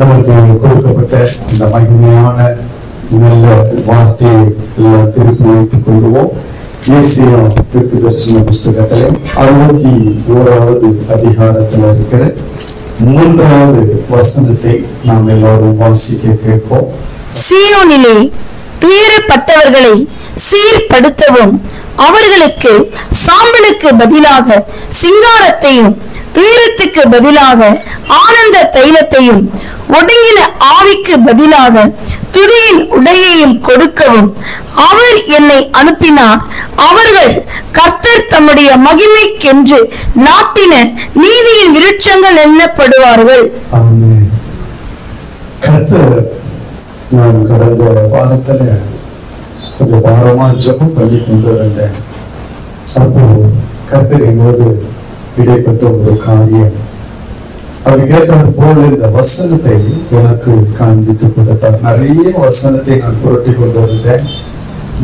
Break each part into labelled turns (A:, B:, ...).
A: நமக்கு கொடுக்கப்பட்ட இந்த மகிமையான நல்ல வார்த்தையை எல்லாம் திருப்பி வைத்துக் கொள்வோம். ஏசாயா தீர்க்கதரிசன புஸ்தகத்திலே 61வது அதிகாரத்தில் இருக்கிற 3வது வசனத்தை நாம் எல்லாரும் வாசிக்க கேட்போம்.
B: சீயோனிலே துயரப்பட்டவர்களை சீர்படுத்தவும், அவர்களுக்கு சாம்பலுக்கு பதிலாக சிங்காரத்தையும் துயரத்துக்கு பதிலாக ஆனந்த தைலத்தையும் ஒடுங்கின ஆவிக்கு பதிலாக துதியின் உடையையும் கொடுக்கவும் அவர் என்னை அனுப்பினார். அவர்கள் கர்த்தர் தம்முடைய மகிமைக்கென்று நாட்டின நீதியின் விருட்சங்கள் எண்ணப்படுவார்கள்.
A: கர்த்தர், நான் கடந்த வாரத்துல கொஞ்சம் பாரமா ஜெபம் பண்ணி கொண்டு வந்தேன். அப்போ கர்த்தர் என்னோடு இடைப்பட்ட ஒரு காரியம், அதுக்கேற்ற போல இந்த வசனத்தை எனக்கு காண்பித்து கொடுத்தார். நிறைய வசனத்தை நான் புரட்டி கொண்டு வந்தேன்,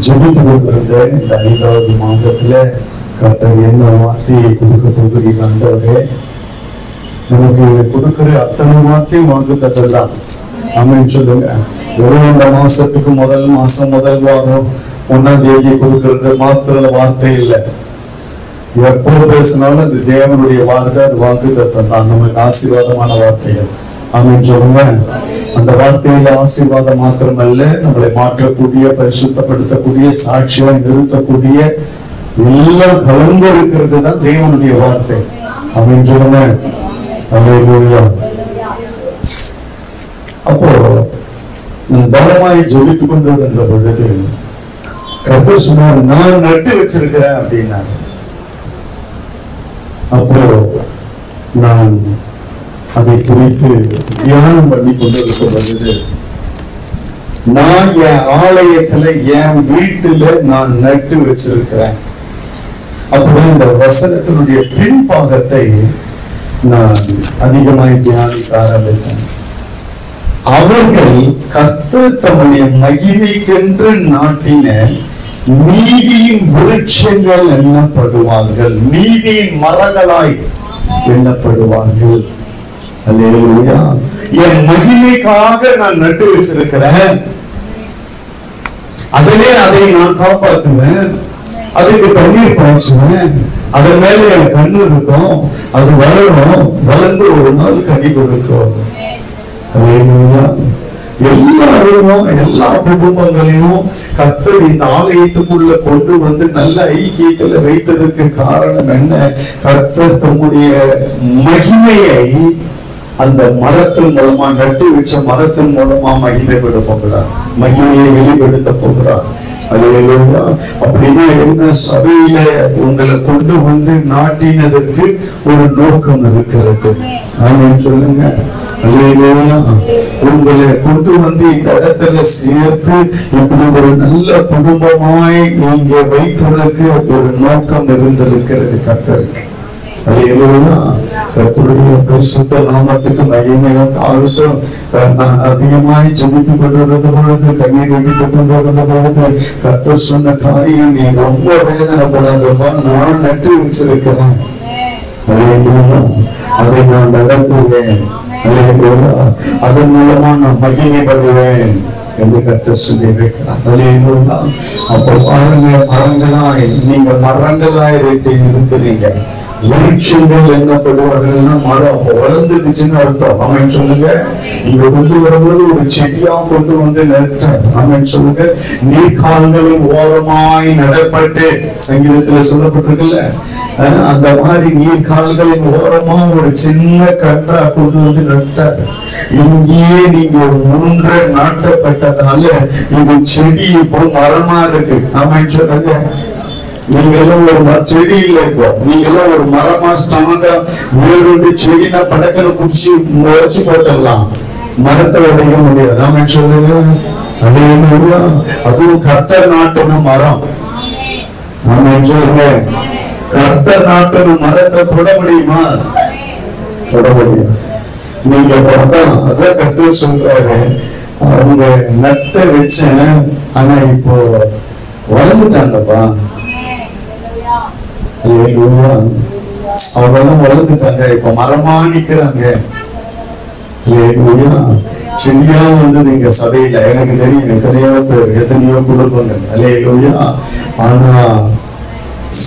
A: ஜெபித்து கொண்டிருந்தேன். இந்த 5வது மாதத்துல கர்த்தர் என்ன வார்த்தையை கொடுக்க போகிறீங்க ஆண்டவரே, நமக்கு கொடுக்கிற அத்தனை வார்த்தையும் வாக்குத்தத்தம். ஆமென் சொல்லுங்க. வெறும் இந்த மாசத்துக்கு முதல் மாசம் முதல் வாரம் 1ஆம் தேதி கொடுக்கிறது மாத்திர வார்த்தை இல்லை. எப்போ பேசினாலும் அது தேவனுடைய வார்த்தை, அது வாக்குத்தத்தம் தான், நமக்கு ஆசீர்வாதமான வார்த்தைகள். ஆமென் சொல்லுங்க. அந்த வார்த்தையில ஆசீர்வாதம் மாத்திரமல்ல, நம்மளை மாற்றக்கூடிய, பரிசுத்தப்படுத்தக்கூடிய, சாட்சியாய் நிறுத்தக்கூடிய எல்லாம் கலந்து இருக்கிறது தான் தேவனுடைய வார்த்தை. ஆமென் சொல்லுங்க. அல்லேலூயா. அப்போ நான் பாரமாய் ஜெபித்துக் கொண்டு இருந்த பொழுது கர்த்தர் சொன்னார், நான் நட்டு வச்சிருக்கிறேன் அப்படின்னாரு. அப்போ நான் அதை குறித்து தியானம் பண்ணி கொண்டிருக்கும் பொழுது, நான் என் ஆலயத்துல என் வீட்டுல நான் நட்டு வச்சிருக்கிறேன். அப்போ இந்த வசனத்தினுடைய பின்பாகத்தை நான் அதிகமாய் தியானிக்க ஆரம்பித்தேன். அவர்கள் கர்த்தர் தம்முடைய மகிமைக்கென்று நாட்டின நீதியின் விருட்சங்கள் எண்ணப்படுவார்கள், நீதியின் மரங்களாய் எண்ணப்படுவார்கள். அல்லேலூயா. என் மகிமைக்காக நான் நட்டு வச்சிருக்கிறேன், அதிலே அதை நான் காப்பாற்றுவேன், அதுக்கு தண்ணீர் பாய்ச்சுவேன், அதன் மேல என் கண்ணு இருக்கும், அது வளரும், வளர்ந்து ஒரு நாள் கனி கொடுக்கும். எல்லாரும் எல்லா குடும்பங்களையும் கர்த்தர் இந்த ஆலயத்துக்குள்ள கொண்டு வந்து நல்ல ஐக்கியத்துல வைத்ததற்கு காரணம் என்ன? கர்த்தர் தம்முடைய மகிமையை அந்த மரத்தின் மூலமா, நட்டு வச்ச மரத்தின் மூலமா மகிமைப்பட போகிறார், மகிமையை வெளிப்படுத்த போகிறார். அல்லேலூயா. அப்படின்னா என்ன? சபையில உங்களை கொண்டு வந்து நாட்டினதற்கு ஒரு நோக்கம் இருக்கிறது. ஆமென் சொல்லுங்க. அல்லேலூயா. உங்களை கொண்டு வந்து இந்த இடத்துல சேர்த்து இப்படி ஒரு நல்ல குடும்பமாய் நீங்க வைத்ததற்கு ஒரு நோக்கம் இருந்திருக்கிறது கர்த்தருக்கு. அல்லேலூயா. கர்த்தருடைய பரிசுத்த நாமத்துக்கு மகிமையும் ஆகட்டும். நான் அதிகமாய் ஜெபித்துக் கொண்டிருந்த பொழுது, கண்ணீர் வெடித்துக் கொண்டிருந்த பொழுது கர்த்தர் சொன்ன காரியம், நீ ரொம்ப வேதனைப்படாதப்பா, நான் நட்டு வச்சிருக்கிறேன். அல்லேலூயா. அதை நான் நடத்துவேன். அல்லேலூயா. அதன் மூலமா நான் மகிமைப்படுவேன் என்று கர்த்தர் சொல்லி இருக்கிறார். அல்லேலூயா. அப்போ பாருங்க, மரங்களாய் நீங்க மரங்களாய் இருக்கிறீங்க. விருட்சங்கள் எண்ணப்படுவார்கள்னா மரம் வளர்ந்துடுச்சுன்னு அர்த்தம். ஆமென் சொல்லுங்க. இங்க கொண்டு வரும்போது ஒரு செடியா கொண்டு வந்து நட்ட. ஆமென் சொல்லுங்க. நீர்கால்களின் ஓரமாய் நடப்பட்டு, சங்கீதத்துல சொல்லப்பட்டிருக்குல்ல, அந்த மாதிரி நீர்கால்களின் ஓரமா ஒரு சின்ன கன்றா கொண்டு வந்து நட்டார். இங்கேயே நீங்க ஊன்ற நாட்டப்பட்டதால இது செடி இப்போ மரமா இருக்கு. ஆமென் சொல்லுங்க. நீங்க எல்லாம் ஒரு செடி இல்லை, இப்போ நீங்க எல்லாம் ஒரு மரமா ஸ்ட்ராங்கா வேறு செடினா படக்கனை குடிச்சு முளைச்சு போட்டலாம், மரத்தை உடைக்க முடியாது. ஆமென் சொல்லுங்க. அல்லேலூயா. அதுவும் கர்த்தர் நாட்டின மரம். ஆமென் சொல்லுங்க. கர்த்தர் நாட்டின மரத்தை தொட முடியுமா? தொட முடியும். நீங்க பார்த்தா அதான் கர்த்தர் சொல்றாரு, அவங்க நட்ட வச்சேன், ஆனா இப்போ வளர்ந்துட்டாங்கப்பா. அவங்கெல்லாம் வளர்ந்துட்டாங்க, இப்ப மரமா நிக்கிறாங்க. செடியா வந்தது இங்க சபையில எனக்கு தெரியும் எத்தனையோ பேர் எத்தனையோ குடும்பங்கள். அல்லேலூயா. ஆனா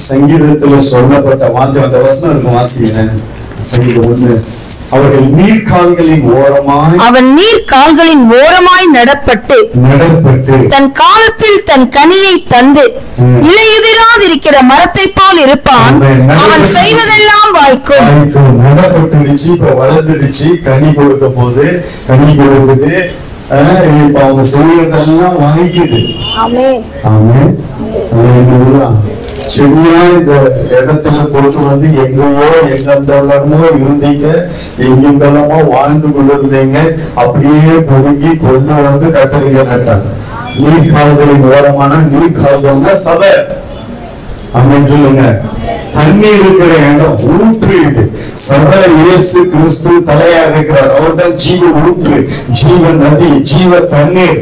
A: சங்கீதத்துல சொல்லப்பட்ட வார்த்தை அந்த வசனம் இருக்கும், வாசிக்கிறேன். சங்கீதம் 1. அவர்கள் நீர்கால்களின் ஓரமாய்
B: அவன் நீர்கால்களின் ஓரமாய் நடப்பட்டு தன் காலத்தில் தன் கனியை தந்து இலையுதிராதிருக்கிற மரத்தை போல் இருப்பான். அவன் செய்வதெல்லாம் வாய்க்கும்.
A: நடப்பட்டுடுச்சு, இப்ப வளர்ந்துடுச்சு, கனி கொடுக்க போது, கனி கொடுக்குது. இப்ப அவங்க செய்யறதெல்லாம் வாங்கிக்குது. ஆமென் ஆமென். செடியா இந்த இடத்துல போட்டு வந்து எங்கேயோ எங்கெந்தமோ இருந்தீங்க, எங்கெந்தமோ வாழ்ந்து கொண்டிருந்தீங்க, அப்படியே பொறுங்கி கொண்டு வந்து கத்தரிங்க நட்டாங்க. நீர்கால்களின் ஓரமான நீர்கால்கள்னா சபை. அப்படின்னு சொல்லுங்க. தண்ணீர் இருக்கிற இடம், ஊற்று இது. சபை இயேசு கிறிஸ்து தலையா இருக்கிறார். அவர்தான் ஜீவ ஊற்று, ஜீவ நதி, ஜீவ தண்ணீர்,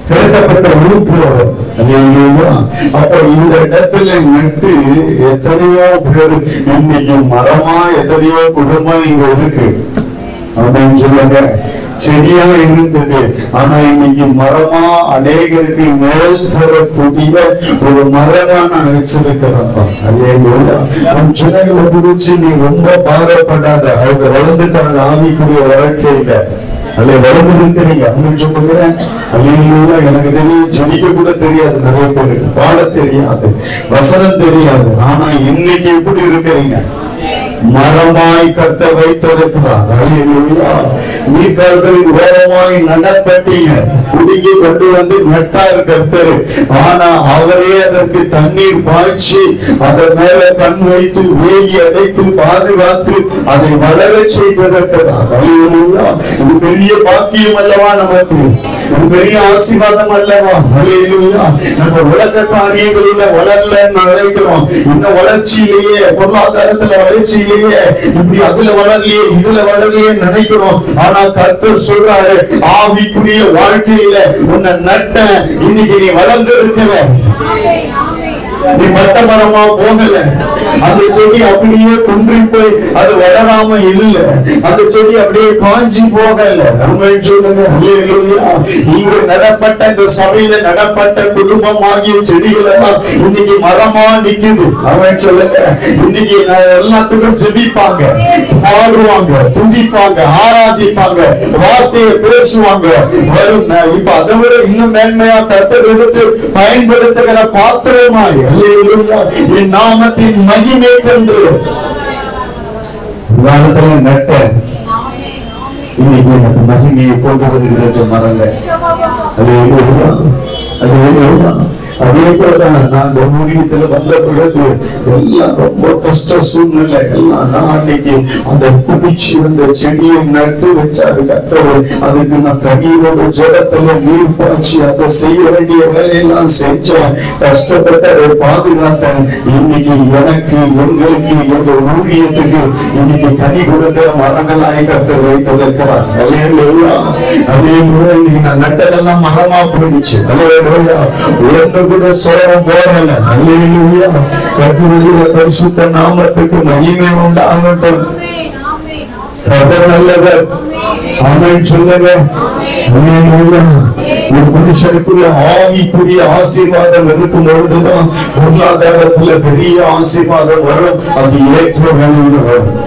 A: திரட்டப்பட்ட ஊற்று அவர். அப்ப இந்த இடத்துல நட்டு எத்தனையோ பேர் இன்னைக்கு மரமா, எத்தனையோ குடும்பம் இங்க இருக்கு அப்படின்னு சொல்லுங்க. செடியா இருந்தது, ஆனா இன்னைக்கு மரமா அநேகருக்கு மேல் தரக்கூடிய ஒரு மரமா நான் வச்சிருக்கிறப்பா. சிலைகளை குறிச்சு நீ ரொம்ப பாரப்படாத. அவங்க வளர்ந்துட்டாங்க ஆவிக்குரிய வளர்ச்சியில. அல்ல வளர்ந்து இருக்கிறீங்க அப்படின்னு சொல்லுங்க. அல்லேலூயா. எனக்கு தெரியும், ஜெபிக்க கூட தெரியாது நிறைய பேருக்கு, பாட தெரியாது, வசனம் தெரியாது. ஆனா இன்னைக்கு எப்படி இருக்கிறீங்க? மரமாய் கத்த வைத்திருக்கிறார். அல்லேலூயா. நீர்கால்களின் ஓரமாய் நடப்பட்டீங்க, குடியை கொண்டு வந்து நட்டார் கர்த்தர். ஆனா அவரே அதற்கு தண்ணீர் பாய்ச்சி அதன் மேல கண் வைத்து வேலி அடைத்து பாதுகாத்து அதை வளர செய்திருக்கிறார். அல்லேலூயா. இது பெரிய பாக்கியம் அல்லவா நமக்கு? இது பெரிய ஆசீர்வாதம் அல்லவா? அல்லேலூயா. நம்ம உலக காரியங்களில வளரலன்னு நினைக்கிறோம். இன்னும் வளர்ச்சியிலேயே, பொருளாதாரத்துல வளர்ச்சியிலேயே, இப்படி அதுல வளரலையே இதுல வளரலையே நினைக்கிறோம். ஆனா கர்த்தர் சொல்றாரு, ஆவிக்குரிய வாழ்க்கையில உன்னை நட்ட, இன்னைக்கு நீ வளர்ந்து இருக்கிற. நீ மட்ட மரமா போகல. அந்த செடி அப்படியே குன்றி போய் அது வளராம இல்ல. அந்த செடி அப்படியே காஞ்சி போகல. சொல்லுங்க. இங்க நடப்பட்ட இந்த சபையில நடப்பட்ட குடும்பம் ஆகிய செடிகள் எல்லாம் இன்னைக்கு மரமா நிக்குது. அவன் சொல்லுங்க. இன்னைக்கு எல்லாத்துக்கும் ஜெபிப்பாங்க, பாடுவாங்க, துதிப்பாங்க, ஆராதிப்பாங்க, வார்த்தையை பேசுவாங்க. இப்ப அதை விட இன்னும் மேன்மையா கர்த்தர் எடுத்து பயன்படுத்துகிற பாத்திரமாய் என் நாமத்தின் மகிமை கண்டு நட்ட இன்னைக்கு எனக்கு மகிமையை கொண்டு வருகிறது மரங்க. அதே போலதான் நான் ஊழியத்துல வந்த பிறகு எல்லாம் ரொம்ப கஷ்ட சூழ்நிலை எல்லாம் நான் அன்னைக்கு அந்த குடிச்சு அந்த செடியை நட்டு வச்சாரு கர்த்தர். அதுக்கு நான் கண்ணீரோட ஜடத்துல நீர் பாய்ச்சி அதை செய்ய வேண்டிய வேலையெல்லாம் செஞ்சேன், கஷ்டப்பட்டு அதை பாதுகாத்தேன். இன்னைக்கு எனக்கு, எங்களுக்கு, எங்க ஊழியத்துக்கு இன்னைக்கு கனி கொடுக்கிற மரங்களாய் கர்த்தர் வைத்திருக்கிறார். அதே போல இன்னைக்கு நான் நட்டதெல்லாம் மரமா போயிடுச்சு. உயர்ந்த கூட சோரம் போறல. அல்லேலூயா. கர்த்தருடைய பரிசுத்த நாமத்துக்கு மகிமை உண்டாகட்டும். கர்த்தர் நல்லவர். ஆமென் சொல்லுங்க. அல்லேலூயா. ஒரு மனுஷனுக்குள்ள ஆவிக்குரிய ஆசீர்வாதம் இருக்கும் பொழுதுதான் பொருளாதாரத்துல பெரிய ஆசீர்வாதம் வரும். அது ஏற்ற வேலையில வரும்.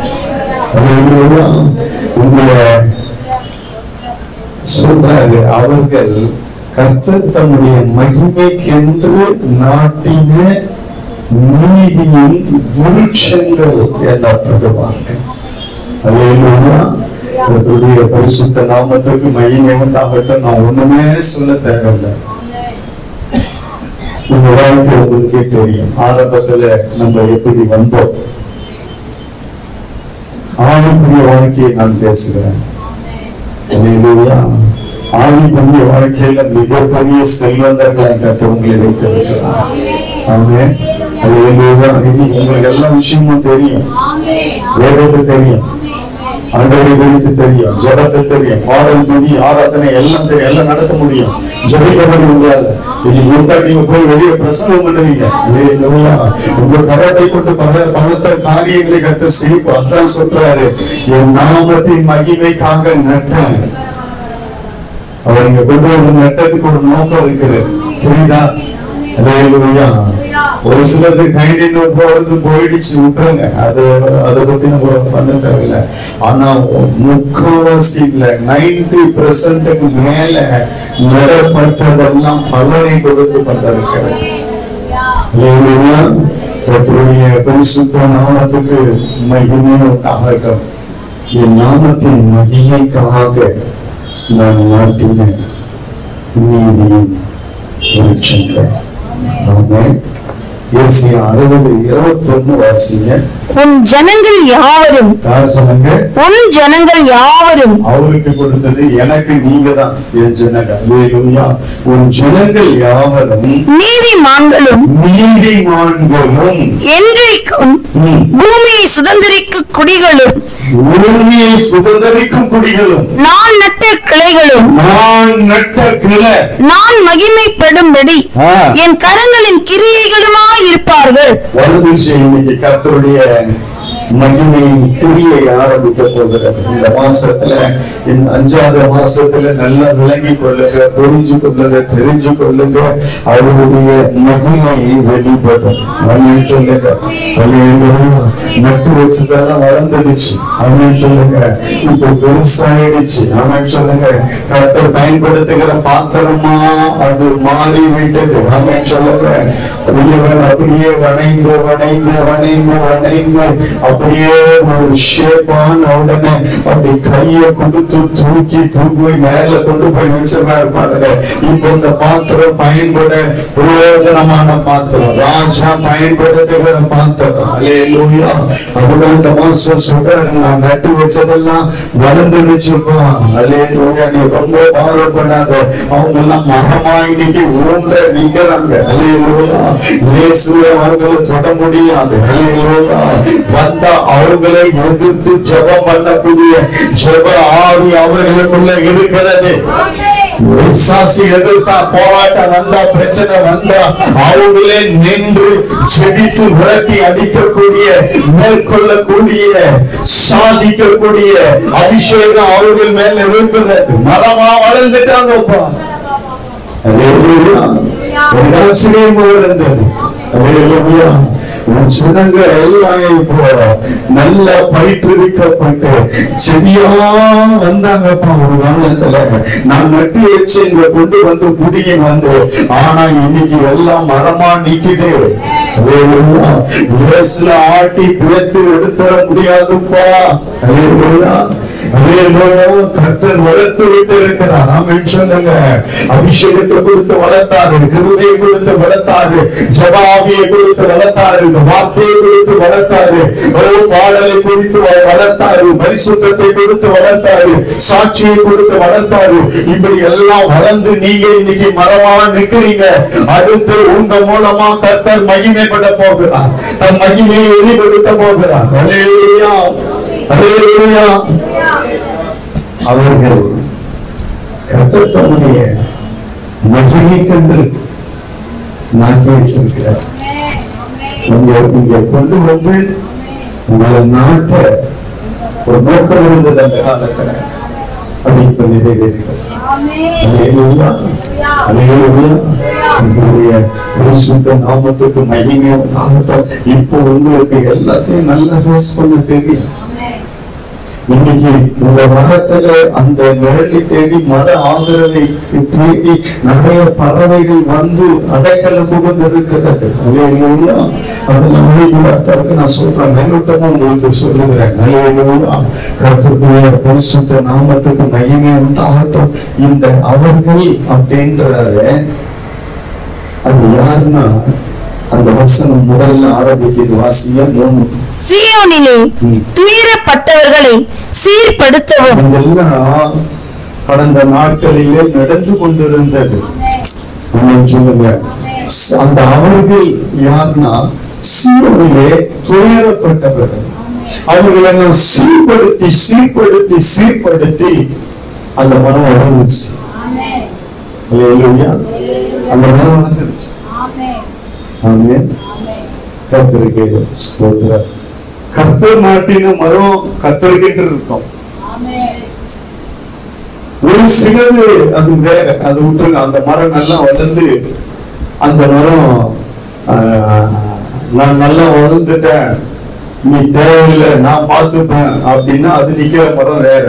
A: அல்லேலூயா. உங்களை சொல்றாரு, அவர்கள் கர்த்தர் தம்முடைய மகிமைக்கென்று நாட்டின நீதியின் விருட்சங்கள் எனப்படுவார்கள். அல்லேலூயா. கர்த்தருடைய பரிசுத்த நாமத்துக்கு மகிமை உண்டாகட்டும். நான் ஒண்ணுமே சொல்ல தேவையில்லை. உங்க வாழ்க்கை உங்களுக்கே தெரியும். ஆரம்பத்துல நம்ம எப்படி வந்தோம். ஆவிக்குரிய வாழ்க்கையை நான் பேசுகிறேன். அல்லேலூயா. ஆவிக்குரிய வாழ்க்கையில மிகப்பெரிய செல்வந்தர்களாக கர்த்தர் உங்களை வைத்திருக்கிறார். ஆமென். அல்லேலூயா. உங்களுக்கு எல்லா விஷயமும் தெரியும், வேதத்தை தெரியும். ஆண்டவரை குறித்து தெரியும், ஜெபத்தை தெரியும், பாடல் துதி ஆராதனை எல்லாம் தெரியும், எல்லாம் நடத்த முடியும். ஜெபிக்க முடியாது. நீங்க போய் வெளியே பிரசங்கம் பண்ணுவீங்க. உங்க கரத்தை கொண்டு பலத்த காரியங்களை கர்த்தர் செய்வோம். அதான் சொல்றாரு, என் நாமத்தின் மகிமைக்காக நட்டேன். அவர் நீங்க கொண்டு வந்து நட்டதுக்கு ஒரு நோக்கம் இருக்கிறது. புரியுதா? ஒரு சிலது கைண்டின்னு போறது போயிடுச்சு, விட்டுருங்க. அதை பத்தி நம்ம பண்ண தேவையில்லை. ஆனா முக்கால்வாசி இல்ல 90% மேல நடப்பட்டதெல்லாம் பலனை கொடுத்து கொண்டிருக்கிறது. கர்த்தருடைய பரிசுத்த நாமத்துக்கு மகிமை உண்டாகட்டும். என் நாமத்தின் மகிமைக்காக நான் நாட்டின நீதியின் விருட்சங்கள். ஆமென். ஏசாயா 60:21 வாசிங்க.
B: உன் ஜனங்கள் யாவரும், உன் ஜனங்கள் யாவரும்
A: அவருக்கு கொடுத்தது எனக்கு நீங்க தான் என் ஜனங்கள். அல்லேலூயா. உன் ஜனங்கள் யாவரும்
B: நீதிமான்களும் என்றைக்கும் பூமியை சுதந்திரிக்கும் குடிகளும்,
A: பூமியை சுதந்திரிக்கும் குடிகளும்,
B: நான் நட்ட கிளைகளும், நான் மகிமைப்படும்படி என் கரங்களின் கிரியைகளுமாய் இருப்பார்கள்.
A: இன்னைக்கு கர்த்தருடைய மகிமையின் கிரியை ஆரம்பிக்க போகிறது. இந்த மாசத்துல, இந்த 5வது மாசத்துல நல்லா விளங்கி கொள்ளுங்க, புரிஞ்சு கொள்ளுங்க, தெரிஞ்சு கொள்ளுங்க. அவருடைய மகிமை வெளிப்படும். சொல்லுங்க, நட்டு வச்சதெல்லாம் வளர்ந்துடுச்சு அப்படின்னு சொல்லுங்க. இப்போ பெருசாயிடுச்சு அப்படின்னு சொல்லுங்க. கர்த்தர் பயன்படுத்துகிற பாத்திரமா அது மாறி விட்டது அப்படின்னு சொல்லுங்க. அப்படியே வணைந்து வணைந்து வணைந்து வணைந்து அப்படியே ஒரு ஷேப்பான உடனே அப்படி கையை கொடுத்து தூக்கி மேல கொண்டு போய் வச்சிருக்காரு பாருங்க. இப்போ இந்த பாத்திரம் பயன்பட பிரயோஜனமான பாத்திரம், ராஜா பயன்படுத்துகிற பாத்திரம். அல்லேலூயா. அதுதான் இந்த மாசம் சொல்றாரு, நான் நட்டு வச்சதெல்லாம் வளர்ந்துடுச்சுப்பா. அல்லேலூயா. நீ ரொம்ப பாரப்படாத. அவங்க எல்லாம் மரமா இன்னைக்கு ஊன்ற நிக்கிறாங்க. அல்லேலூயா. இயேசுவை அவர்களை தொட முடியாது. அல்லேலூயா. வந்த அவர்களை எதிர்த்து ஜெபம் பண்ணக்கூடிய ஜெப ஆவி அவர்களுக்குள்ள இருக்கிறது. விசுவாசி எதிர்த்தா, போராட்டம் வந்தா, பிரச்சனை வந்தா அவங்களே நின்று ஜெபித்து விரட்டி அடிக்கக்கூடிய, மேற்கொள்ளக்கூடிய, சாதிக்கக்கூடிய அபிஷேகம் அவர்கள் மேல இருக்கிறது. மரமா வளர்ந்துட்டாங்கப்பா. ஜனங்கள் எல்லாம் இப்போ நல்ல பயிற்றுவிக்கப்பட்டு செடியா வந்தாங்கப்பா. ஒரு காலத்துல நான் நட்டி வச்சு இங்க கொண்டு வந்து புடிங்க வந்து, ஆனா இன்னைக்கு எல்லாம் மரமா நிக்குது. ஆட்டி பிழைத்து எடுத்துட முடியாதுப்பா. கர்த்தர் வளர்த்து விட்டு இருக்கிறார். சொல்லுங்க, அபிஷேகத்தை கொடுத்து வளர்த்தாரு, கிருபையை கொடுத்து வளர்த்தாரு, ஜபாவியை கொடுத்து வளர்த்தாரு, வார்த்தையை கொடுத்து வளர்த்தாரு, பாடலை கொடுத்து வளர்த்தாரு, பரிசுத்தத்தை கொடுத்து வளர்த்தாரு, சாட்சியை கொடுத்து வளர்த்தாரு. இப்படி எல்லாம் வளர்ந்து நீங்க இன்னைக்கு மரமா நிக்கிறீங்க. அடுத்து உங்க மூலமா கர்த்தர் மகிமைப்பட போகிறார், தன் மகிமையை வெளிப்படுத்த போகிறார். அல்லேலூயா, அல்லேலூயா. அவர்கள் கர்த்தர் தம்முடைய மகிமைக்கென்று நாட்டி வச்சிருக்கிறார். இங்க கொண்டு வந்து உங்களை நாட்ட ஒரு நோக்கம் இருந்தது அந்த காலத்துல. அது இப்ப நிறைவேறுகிறது. அல்லேலூயா, அல்லேலூயா. உங்களுடைய பரிசுத்த நாமத்துக்கு மகிமை உண்டாகட்டும். இப்போ உங்களுக்கு எல்லாத்தையும் நல்லா ஃபேஸ் பண்ண தெரியும். இன்னைக்கு உங்க மரத்துல அந்த நிழலை தேடி, மர ஆதரவை தேடி நிறைய பறவைகள் வந்து அடைக்கலம் புகுந்து இருக்கிறது. அல்லேலூயா. அதெல்லாம் நான் சொல்றேன், மேலோட்டமா உங்களுக்கு சொல்லுகிறேன். அல்லேலூயா. கர்த்தருடைய பரிசுத்த நாமத்துக்கு மகிமை உண்டாகட்டும். இந்த அவர்கள் அப்படின்றாரு, அது யாருன்னா அந்த வசனம் முதல்ல ஆரம்பிக்குது. வாசிய 3.
B: சீயோனிலே துயரப்பட்டவர்களை சீர்படுத்தவும்.
A: இதெல்லாம் கடந்த நாட்களிலே நடந்து கொண்டிருந்தது. சொல்லுங்க, அந்த அவர்கள் யாருன்னா சீயோனிலே துயரப்பட்டவர்கள். அவர்களை நான் சீர்படுத்தி சீர்படுத்தி சீர்படுத்தி அந்த மரம் வளர்ந்துச்சு. அல்லேலூயா. அந்த மரம் வளர்ந்துருச்சு. ஆமென். கர்த்தருக்கு ஸ்தோத்திரம். கர்த்தர் நாட்டின மரம் கர்த்தருக்கென்று இருக்கும். ஒரு சிலது அது வேற, அது விட்டுருங்க. அந்த மரம் நல்லா வளர்ந்து அந்த மரம் நான் நல்லா வளர்ந்துட்டேன், நீ தேவையில்லை, நான் பார்த்துப்பேன் அப்படின்னா அது நிக்கிற மரம் வேற.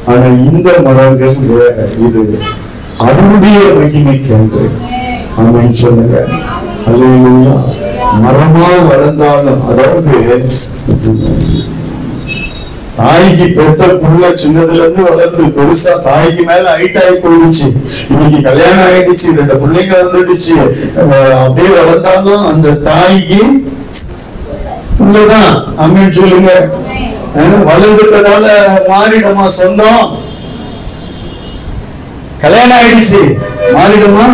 A: ஆனா இந்த மரங்கள் வேற. இது அவருடைய மகிமைக்கு என்று ஆமென் சொல்லுங்க. அல்லேலூயா. மரமா வளர்ந்தாலும், அதாவது தாய்க்கு பெத்த புள்ள சின்னதுல இருந்து வளர்ந்து பெருசா தாய்க்கு மேல ஹைட் ஆகி போயிடுச்சு. இன்னைக்கு கல்யாணம் ஆயிடுச்சு, 2 பிள்ளைங்க வந்துடுச்சு. அப்படியே வளர்ந்தாலும் அந்த தாய்க்கு உள்ளதான். ஆமென் சொல்லுங்க. வளர்ந்துட்டதால மாறிடுமா சொந்தம்? கல்யாணம் ஆயிடுச்சு மாறிடுமா?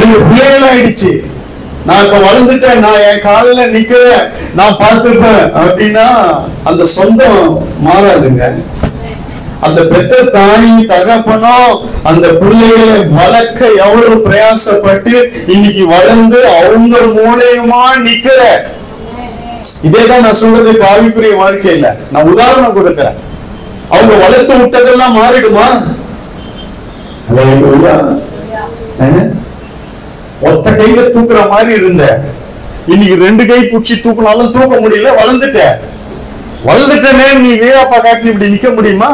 A: 2 பிள்ளைகள் ஆயிடுச்சு, நான் இப்ப வளர்ந்துட்டேன், நான் என் காலில நிக்கிறேன், நான் பார்த்துப்பேன் அப்படின்னா அந்த சொந்தம் மாறாதுங்க. அந்த பெத்த தாய் தகப்பனும் அந்த பிள்ளைகளை வளர்க்க எவ்வளவு பிரயாசப்பட்டு இன்னைக்கு வளர்ந்து அவங்க மூலமா நிக்கிற. இதேதான் நான் சொல்றது இப்ப ஆவிக்குரிய வாழ்க்கையில. நான் உதாரணம் கொடுக்கிறேன். அவங்க வளர்த்து விட்டதெல்லாம் மாறிடுமா? அல்லேலூயா. ஒத்த கையில தூக்குற மாதிரி இருந்த, இன்னைக்கு 2 கை பிடிச்சி தூக்கினாலும் தூக்க முடியல. வளர்ந்துட்டனே நீ வீராப்பா காட்டி இப்படி நிக்க முடியுமா?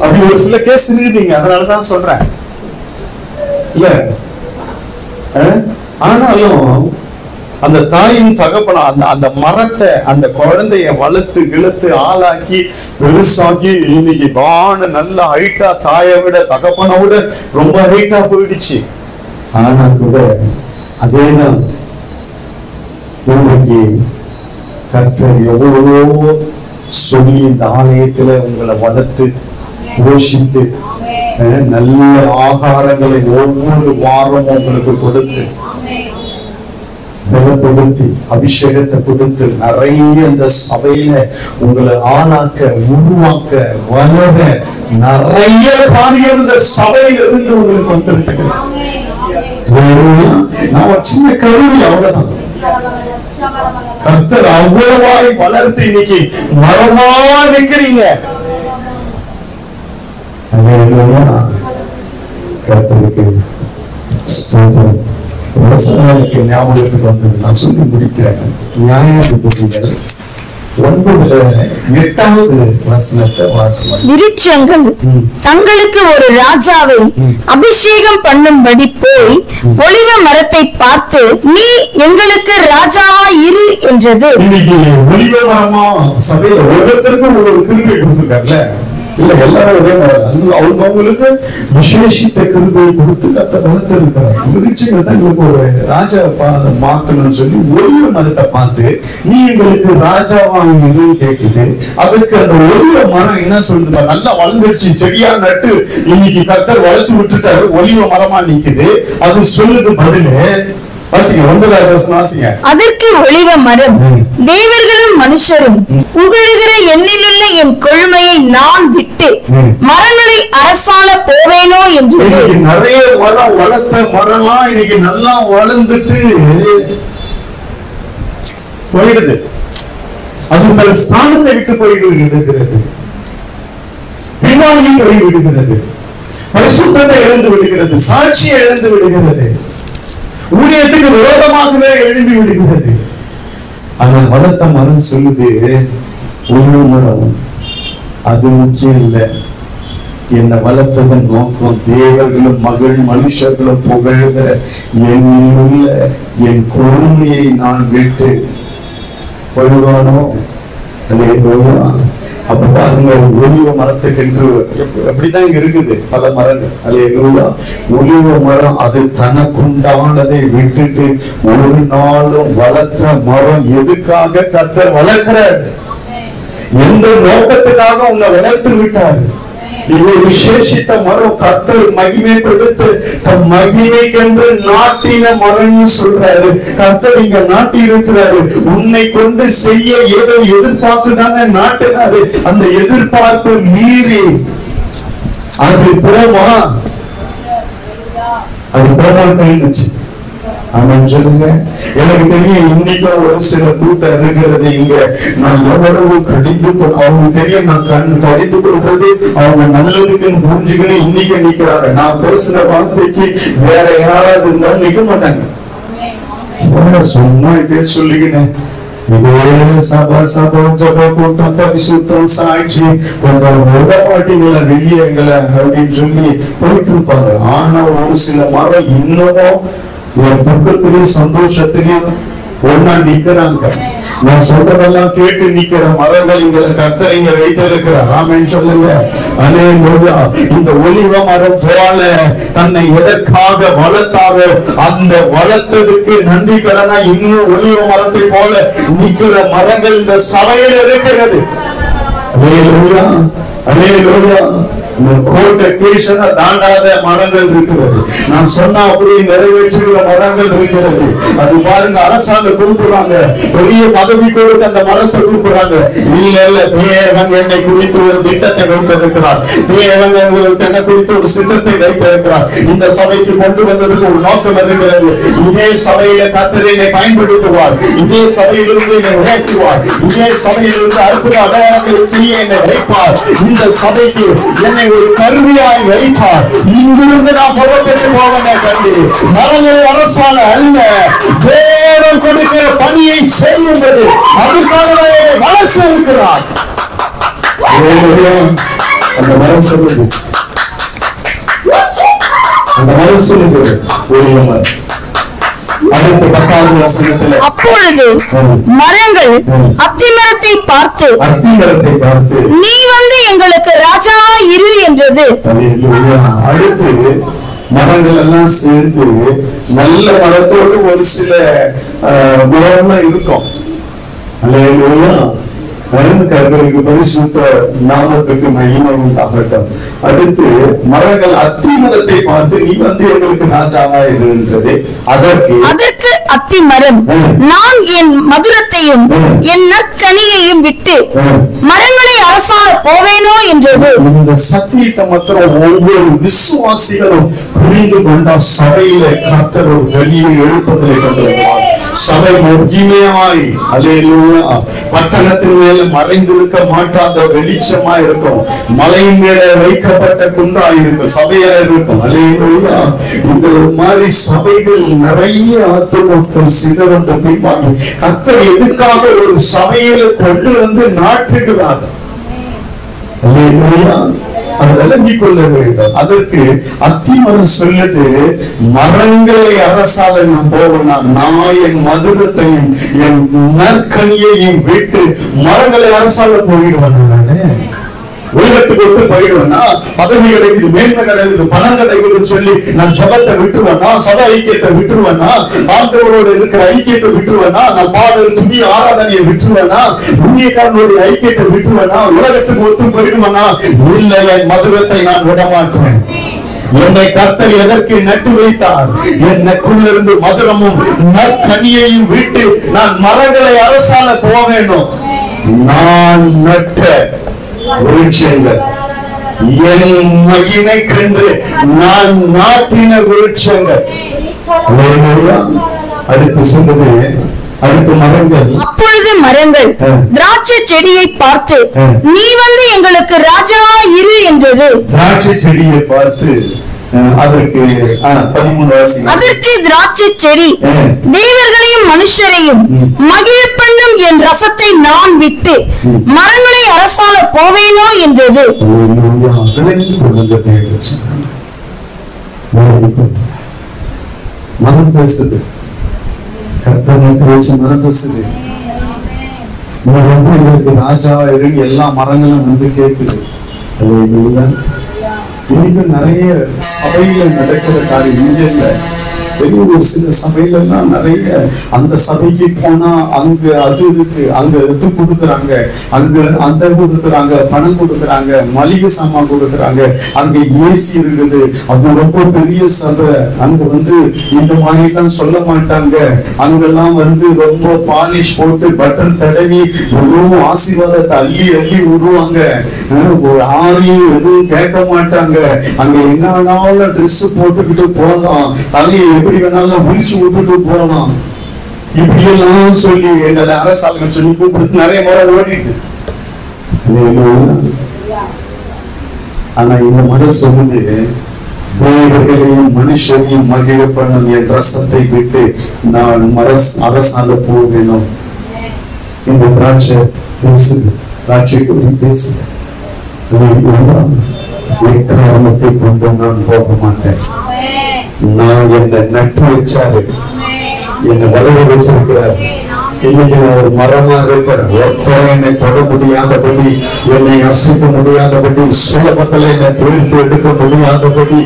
A: அப்படி ஒரு சில கேஸ் இருக்குதுங்க. அதனாலதான் சொல்றேன் இல்ல. ஆனாலும் அந்த தாயின் தகப்பன அந்த மரத்தை, அந்த குழந்தைய வளர்த்து கிழத்து ஆளாக்கி பெருசாக்கி இன்னைக்கு பான நல்ல ஹைட்டா, தாயை விட தகப்பனை விட ரொம்ப ஹைட்டா போயிடுச்சு. ஆனா கூட அதேதான் இன்னைக்கு கர்த்தர் எவ்வளவோ சொல்லி இந்த ஆலயத்துல உங்களை வளர்த்து போஷித்து நல்ல ஆகாரங்களை ஒவ்வொரு வாரம் உங்களுக்கு கொடுத்து பலப்படுத்தி அபிஷேகத்தை கொடுத்து நிறைய இந்த சபையில உங்களை ஆளாக்க, உருவாக்க, வளர நிறைய காரியம் இந்த சபையில இருந்து உங்களுக்கு வந்திருக்கிறது. நான் ஒரு சின்ன கருவி, அவ்வளவுதான். கர்த்தர் அவ்வளவாய் வளர்த்து இன்னைக்கு மரமா நிக்கிறீங்க. கர்த்தருக்கு ஸ்தோத்திரம். ஞாபகத்துக்கு வந்தது, நான் சொல்லி முடிக்கிறேன். நியாயாதிபதிகள் 9:8
B: விருட்சங்கள் தங்களுக்கு ஒரு ராஜாவை அபிஷேகம் பண்ணும்படி போய் ஒலிவ மரத்தை பார்த்து, நீ எங்களுக்கு ராஜாவா இரு என்றது.
A: இன்னைக்கு ஒலிவ மரமா சபையில ஒவ்வொருத்தருக்கும் ஒரு கிருபை கொடுத்திருக்காருல்ல. இல்ல எல்லாரும் ஒரே மாதிரி அவங்களுக்கு விசேஷித்த கிருபையை கொடுத்து கர்த்தர் வளர்த்திருக்கிறார். விருட்சங்கள் தான் எங்களுக்கு ஒரு ராஜா பார்க்கணும்னு சொல்லி ஒலிவ மரத்தை பார்த்து நீ எங்களுக்கு ராஜாவா கேக்குது. அதுக்கு அந்த ஒலிவ மரம் என்ன சொல்லுது? நல்லா வளர்ந்துருச்சு, செடியா நட்டு இன்னைக்கு கர்த்தர் வளர்த்து விட்டுட்டாரு, ஒலிவ மரமா நிக்குது. அது சொல்லுது பதிலு.
B: அதற்கு ஒலிவ மரம், தேவர்களும் மனுஷரும் புகழுகிற என்னிலுள்ள என் கொள்மையை நான் விட்டு மரங்களை அரசால போவேனோ என்று.
A: நிறைய மரம் வளர்த்த மரம்லாம் இன்னைக்கு நல்லா வளர்ந்துட்டு போயிடுது. அது தன் ஸ்தானத்தை விட்டு போய்விடுகிறது, பின்வாங்கி போய்விடுகிறது, பரிசுத்தத்தை இழந்து விடுகிறது, சாட்சியை இழந்து விடுகிறது, ஊழியத்துக்கு விரோதமாகவே எழுதி விடுகிறது. ஆனா வளர்த்த மரம் சொல்லுது, ஒலிவ மரம் அது முக்கியம் இல்லை. என்னை வளர்த்ததன் நோக்கம் தேவர்களும் மனுஷர்களும் புகழ்கிற என்னுள்ள என் கொள்கையை நான் விட்டு போய்வானோ. அப்ப பாருங்க, ஒலிவ மரத்துக்கு அப்படிதான் இங்க இருக்குது பல மரங்கள். அல்லேலூயா. ஒலிவ மரம் அது தனக்குண்டானதை விட்டுட்டு ஒரு நாளும் வளர்த்த மரம். எதுக்காக கர்த்தர் வளர்க்கிறார்? எந்த நோக்கத்துக்காக உங்களை வளர்த்து விட்டார்? இது விசேஷித்த மரம், கர்த்தர் மகிமைப்படுத்த தம் மகிமைக்கென்று நாட்டின மரம்னு சொல்றாரு. கர்த்தர் இங்க நாட்டி இருக்கிறாரு. உன்னை கொண்டு செய்ய ஏதோ எதிர்பார்த்து தானே நாட்டினாரு. அந்த எதிர்பார்ப்பு மீறி அது போமா, அது போமாட்டேன்னுச்சு. ஆமாம் சொல்லுங்க. எனக்கு தெரியும் இன்னைக்கும் ஒரு சில கூட்டம் இருக்கிறது இங்க. நான் எவ்வளவு கடிந்து அவங்க தெரியும், நான் கடிந்து கொள்றது அவங்க நல்லதுக்குன்னு புரிஞ்சுக்கணும். இன்னைக்கு நிக்கிறாங்க. நான் பேசுற வார்த்தைக்கு வேற யாராவது இருந்தாலும் நிக்க மாட்டாங்க. சும்மா இதே சொல்லிக்கினேன், இதே சபா கூட்டம் பரிசுத்தம் சாட்சி கொஞ்சம் விட மாட்டீங்களா வெளியேங்களை அப்படின்னு சொல்லி போயிட்டு இருப்பாங்க. ஆனா ஒரு சில மரம் இன்னமும் என் துக்கத்திலையும் சந்தோஷத்திலையும் ஒன்னா நிக்கிறாங்க. நான் சொல்றதெல்லாம் கேட்டு நிக்கிற மரங்கள் இங்களை கர்த்தர் இங்க வைத்திருக்கிறார். ஆமென் சொல்லுங்க. அல்லேலூயா. இந்த ஒலிவ மரம் போல தன்னை எதற்காக வளர்த்தாரோ அந்த வளர்த்ததுக்கு நன்றி கடனா இன்னும் ஒலிவ மரத்தை போல நிக்கிற மரங்கள் இந்த சபையில் இருக்கிறது. அல்லேலூயா, அல்லேலூயா. கோட்டை கேஷனை தாண்டாத மரங்கள் இருக்கிறது. நான் சொன்னா அப்படியே நிறைவேற்றுகிற மரங்கள் இருக்கிறது. அது பாருங்க, அரசாங்கம் கூப்பிடுறாங்க, பெரிய பதவி கொடுத்து அந்த மரத்தை கூப்பிடுறாங்க. இல்ல இல்ல, தேவன் என்னை குறித்து ஒரு திட்டத்தை வைத்திருக்கிறார். தேவன் என்னை குறித்து ஒரு சித்தத்தை வைத்திருக்கிறார். இந்த சபைக்கு கொண்டு வந்ததுக்கு ஒரு நோக்கம் இருக்கிறது. இதே சபையில கர்த்தர் என்னை பயன்படுத்துவார். இதே சபையிலிருந்து என்னை உயர்த்துவார். இதே சபையிலிருந்து அற்புத அடையாளங்களை செய்ய என்னை வைப்பார். இந்த சபைக்கு என்னை ஒரு கருவியாய் வைப்பார். இங்கிருந்து நான் புறப்பட்டு போவனே கண்டு மரங்களை அரசால அல்ல, தேவன் கொடுக்கிற பணியை செய்யும்போது அதுக்காக வளர்த்து இருக்கிறார். அந்த மரம் சொல்லுது, அந்த மரம் சொல்லுது அடுத்த 10வது வசனத்துல, அப்பொழுது மரங்கள் அத்திமரத்தை பார்த்து நீ வந்து எங்களுக்கு ராஜா இரு என்றது. அடுத்து மரங்கள் எல்லாம் சேர்ந்து நல்ல மரத்தோடு ஒரு சில மரம்லாம் இருக்கும். அல்லேலூயா. கர்த்தருக்கு பரிசுத்த நாமத்துக்கு மகிமை உண்டாகட்டும். அடுத்து மரங்கள் அத்திமரத்தை பார்த்து நீ வந்து எங்களுக்கு ராஜாவா இருக்கின்றது. அதற்கு அத்திமரம், நான் என் மதுரத்தையும் என் நற்கனியையும் விட்டு மரங்களை அரசாள போவேனோ என்றது. இந்த சத்தியத்தை மாத்திரம் ஒவ்வொரு விசுவாசிகளும் புரிந்து கொண்ட சபையில கர்த்தர் ஒரு வெளியை எழுப்புதலை கொண்டு வருவார். சபை மகிமையாய், அல்லேலூயா, பட்டணத்தின் மேல மறைந்திருக்க மாட்டாத வெளிச்சமா இருக்கும். மலையின் மேல வைக்கப்பட்ட குன்றாய் இருக்கும், சபையா இருக்கும். அல்லேலூயா. இந்த மாதிரி சபைகள் நிறைய ஆத்துமக்கள் சிதறந்த பின்பாக கர்த்தர் எதுக்காக ஒரு சபையில கொண்டு வந்து நாட்டுகிறார். அல்லேலூயா. அதை விளங்கிக் கொள்ள வேண்டும். அதற்கு அத்திமரம் சொல்லுது, மரங்களை அரசால நான் போவேனா, நான் என் மதுரத்தையும் என் நற்கனியையும் விட்டு மரங்களை அரசால போயிடுவேன். நானு உலகத்துக்கு ஒத்து போயிடுவேன்னா, பதவி கிடைக்குது, மேன்மை கிடைக்குது, பணம் கிடைக்குதுன்னு சொல்லி நான் ஜபத்தை விட்டுருவேன்னா, சத ஐக்கியத்தை விட்டுருவேன்னா, ஆண்டவரோடு இருக்கிற ஐக்கியத்தை விட்டுருவேன்னா, நான் பாடல் துதி ஆராதனையை விட்டுருவேன்னா, ஊழியக்காரனுடைய ஐக்கியத்தை விட்டுருவேன்னா, உலகத்துக்கு ஒத்து போயிடுவேன்னா, இல்லை, என் மதுரத்தை நான் விடமாட்டேன். என்னை கர்த்தர் எதற்கு நட்டு வைத்தார்? என்னைக்குள்ளிருந்து மதுரமும் நற்கனியையும் விட்டு நான் மரங்களை அரசால போக வேண்டும். நான் நட்ட விருட்சங்கள், என் மகிமை கண்டு நான் நாட்டின விருட்சங்கள். அடுத்து சொல்லுது, அடுத்து மரங்கள், அப்பொழுது மரங்கள் திராட்சை செடியை பார்த்து நீ வந்து எங்களுக்கு ராஜா இரு என்றது. திராட்சை செடியை பார்த்து அதற்கு 13 அதற்கு திராட்சை செடி, தேவர்களையும் மனுஷரையும் மகிழ பண்ணும் என் ரசத்தை நான் விட்டு மரங்களை அரசால போவேனோ என்றது. மரம் பேசுது, கர்த்தர் நட்டு வச்ச மரம் பேசுது. நீ வந்து எங்களுக்கு ராஜா இருக்கு, எல்லா மரங்களும் வந்து கேட்குது. இன்னைக்கு நிறைய சபையில நடக்கிற காரியம் இங்க இல்ல, வெளியே ஒரு சில சபையில எல்லாம் நிறைய அந்த சபைக்கு போனா அங்க அது இருக்கு, அங்க இது கொடுக்குறாங்க, அங்க அந்த கொடுக்குறாங்க, பணம் கொடுக்குறாங்க, மளிகை சாமான் கொடுக்குறாங்க, அங்க ஏசி இருக்குது, அது ரொம்ப பெரிய சபை, அங்க இந்த மாதிரி எல்லாம் சொல்ல மாட்டாங்க, அங்கெல்லாம் ரொம்ப பாலிஷ் போட்டு பட்டன் தடவி ஆசீர்வாதத்தை அள்ளி அள்ளி விடுவாங்க, யாரையும் எதுவும் கேட்க மாட்டாங்க, அங்க என்ன வேணாலும் ட்ரெஸ் போட்டுக்கிட்டு போகலாம், தலையை எப்படி வேணாலும் விரிச்சு விட்டுட்டு போகலாம், இப்படி எல்லாம் சொல்லி எங்களை அரசாங்கம் சொல்லி கூப்பிடுத்து நிறைய முறை ஓடிட்டு. ஆனா இந்த முறை சொல்லுது, தேவர்களையும் மனுஷரையும் மகிழ பண்ணும் என் ரசத்தை விட்டு நான் அரசால போவேணும். இந்த திராட்சை பேசுது, திராட்சை குறி பேசுது, எக்காரணத்தை கொண்டு நான் போக மாட்டேன். நான் என்னை நட்டு வச்சாரு, என்னை வளர வச்சிருக்கிறார். இன்னைக்கு நான் ஒரு மரமா இருக்கிறேன், ஒருத்தரை என்னை தொட முடியாதபடி, என்னை அசைக்க முடியாதபடி, சுலபத்தில் என்னை பிரித்து எடுக்க முடியாதபடி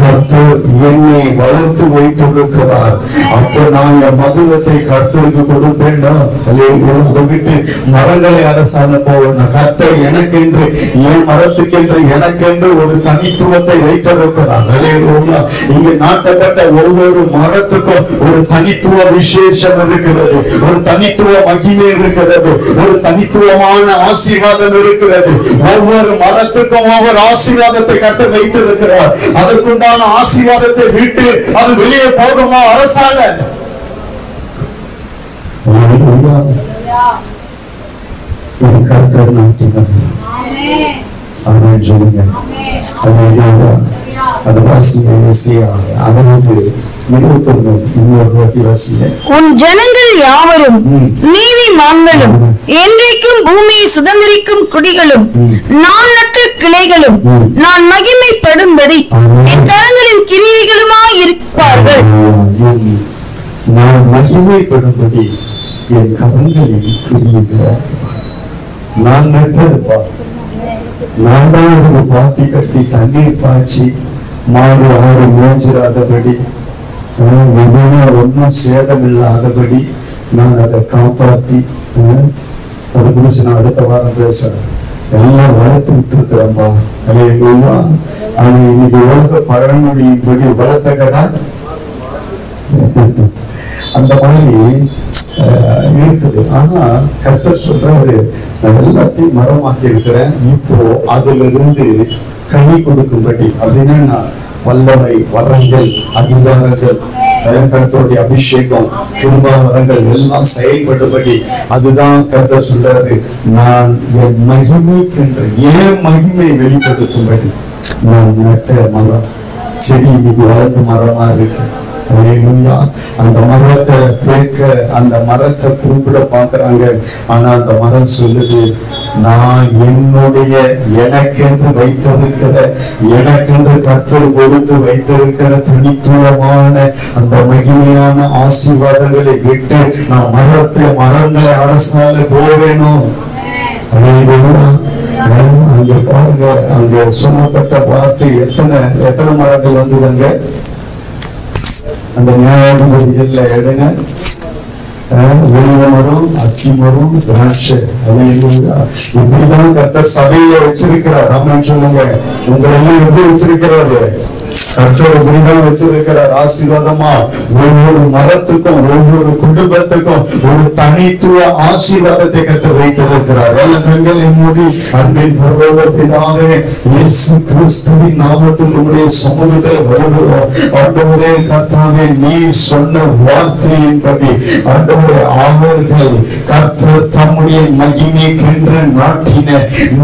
A: கர்த்தர் என்னை வளர்த்து வைத்திருக்கிறார். அப்போ நான் என் மதுரத்தை கர்த்தருக்கு கொடுப்பேன்னா, அதை விட்டு மரங்களை அரசாண போவேன். கர்த்தர் எனக்கென்று, என் மரத்துக்கென்று, எனக்கென்று ஒரு தனித்துவத்தை வைத்திருக்கிறார். இங்கு நாட்டப்பட்ட ஒவ்வொரு மரத்துக்கும் ஒரு தனித்துவ விசேஷம் இருக்கிறது, ஒரு தனித்துவ மகிமை இருக்கிறது, ஒரு தனித்துவமான ஆசீர்வாதம் இருக்கிறது. ஒவ்வொரு மரத்துக்கும் ஒவ்வொரு ஆசீர்வாதத்தை கர்த்தர் வைத்திருக்கிறார். அதற்குண்டான ஆசீர்வாதத்தை விட்டு அது வெளியே போகுமா அரசால? கர்த்தர் நாட்டினார். அது வாசிங்க, அவனுக்கு
B: உன் ஜனங்கள் யாவரும் நீதிமான்களும் என்றைக்கும் பூமியை சுதந்திரிக்கும் குடிகளும் நான் நட்ட கிளைகளும் நான் மகிமைப்படும்படி என் கரங்களின் கிரியைகளுமாய் இருப்பார்கள்.
A: நான் மகிமைப்படும்படி என் கரங்களின் கிரியைகள். நான் நட்டதுப்பா, நான் தான் பாத்தி கட்டி தண்ணீர் பாய்ச்சி மாடு ஆடு மேய்ச்சிராதபடி, ஒன்றும் சேதம் இல்லாதபடி நான் அதை காப்பாத்தி, அதை குறிச்சு நான் அடுத்த வாரம் பேசுறேன். எல்லாம் வளர்த்து விட்டு இருக்கிறேன்பா. ஆனா இன்னைக்கு உலக பழமொழியின்படி வளர்த்த கடா அந்த மாதிரி இருக்குது. ஆனா கர்த்தர் சொல்றாரு, நான் எல்லாத்தையும் மரமாக்கி இருக்கிறேன், இப்போ அதுல இருந்து கனி கொடுக்கும்படி. அப்படின்னா வல்லமை, வரங்கள், அதிகாரங்கள், கர்த்தருடைய அபிஷேகம், கிருபா வரங்கள் எல்லாம் செயல்படும்படி அதுதான் கர்த்தர் சொல்றாரு. நான் என் மகிமைக்கென்று, என் மகிமை வெளிப்படுத்தும்படி நான் நட்ட மரம், செடி இன்னைக்கு வளர்ந்து மரமா இருக்கு. அந்த மரத்தை கேட்க, அந்த மரத்தை கூப்பிட பாக்குறாங்க. ஆனா அந்த மரம் சொல்லுது, நான் என்னுடைய எனக்கென்று வைத்திருக்கிற, எனக்கென்று கர்த்தர் கொடுத்து வைத்திருக்கிற தனித்துவமான அந்த மகிமையான ஆசீர்வாதங்களை விட்டு நான் மரங்களை அரசால போவேணும். அங்க பாருங்க, அங்க சொல்லப்பட்ட வார்த்தை எத்தனை மரங்கள் வந்ததுங்க அந்த நியாயாதிபதிகள்ல எடுங்க. ஒளிவ மரம், அத்தி மரம், திராட்சை. இப்படிதான் கர்த்தர் சபையில வச்சிருக்கிறார். ஆமென் சொல்லுங்க. உங்களை எல்லாம் எப்படி வச்சிருக்கிறாரு? கர்த்தர் இப்படிதான் வச்சிருக்கிறார். ஆசீர்வாதமா ஒவ்வொரு மரத்துக்கும், ஒவ்வொரு குடும்பத்துக்கும் ஒரு தனித்துவ ஆசீர்வாதத்தை கர்த்தர் வைத்திருக்கிறார். எல்லா கண்களை மூடி அன்பின் பரலோக பிதாவே, இயேசு கிறிஸ்துவின் நாமத்தில் உம்முடைய சமூகத்தில் வருகிறோம். ஆண்டவரே கர்த்தாவே, நீ சொன்ன வார்த்தையின்படி ஆண்டவரே, அவர்கள் கர்த்தர் தம்முடைய மகிமைக்கென்று நாட்டின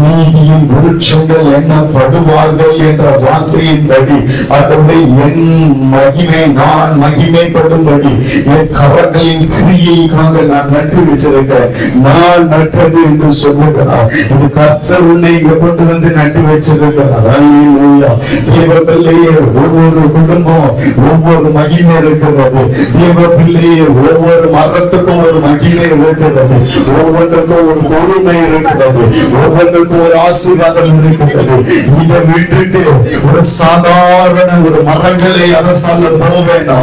A: நீதியின் விருட்சங்கள் எண்ணப்படுவார்கள் என்ற வார்த்தையின்படி என் மகிமை, நான் மகிமைப்படும்படி என் கரங்களின் கிரியைக்காக நான் நட்டு வச்சிருக்கேன். நான் நட்டது என்று சொல்லுகிறார். இது கர்த்தர் உன்னை இங்க கொண்டு வந்து நட்டு வச்சிருக்கிறார். தேவ பிள்ளையே, ஒவ்வொரு குடும்பம் ஒவ்வொரு மகிமை இருக்கிறது. தேவ பிள்ளையே, ஒவ்வொரு மரத்துக்கும் ஒரு மகிமை இருக்கிறது. ஒவ்வொன்றுக்கும் ஒரு பொறுமை இருக்கிறது. ஒவ்வொன்றுக்கும் ஒரு ஆசீர்வாதம் இருக்கிறது. இதை விட்டுட்டு ஒரு சாதாரண வரணும், ஒரு மரங்களை அரசால போவேனோ,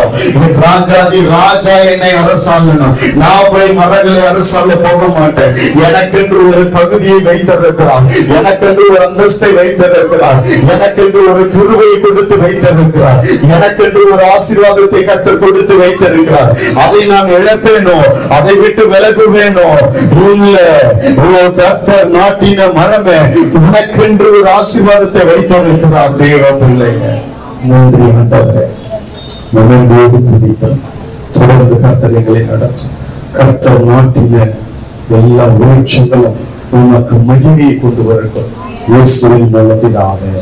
A: ராஜாதி ராஜா என்னை அரசாளணும். நான் போய் மரங்களை அரசால போக மாட்டேன். எனக்கென்று ஒரு பகுதியை வைத்திருக்கிறார், எனக்கென்று ஒரு அந்தஸ்தை வைத்திருக்கிறார், எனக்கென்று ஒரு கிருபையை கொடுத்து வைத்திருக்கிறார், எனக்கென்று ஒரு ஆசீர்வாதத்தை கர்த்தர் கொடுத்து வைத்திருக்கிறார். அதை நான் இழப்பேனோ, அதை விட்டு விலகுவேனோ? இல்ல. கர்த்தர் நாட்டின மரமே, உனக்கென்று ஒரு ஆசீர்வாதத்தை வைத்திருக்கிறார். தேவ பிள்ளைங்க, நன்றி ஆண்டவரே. மனதோடு துதிப்போம். தொடர்ந்து கர்த்தர் எங்களை நடத்தும். கர்த்தர் நாட்டின எல்லா விருட்சங்களும் உனக்கு மகிமையை கொண்டு வரட்டும். இயேசுவின் மூலம் பிதாவே.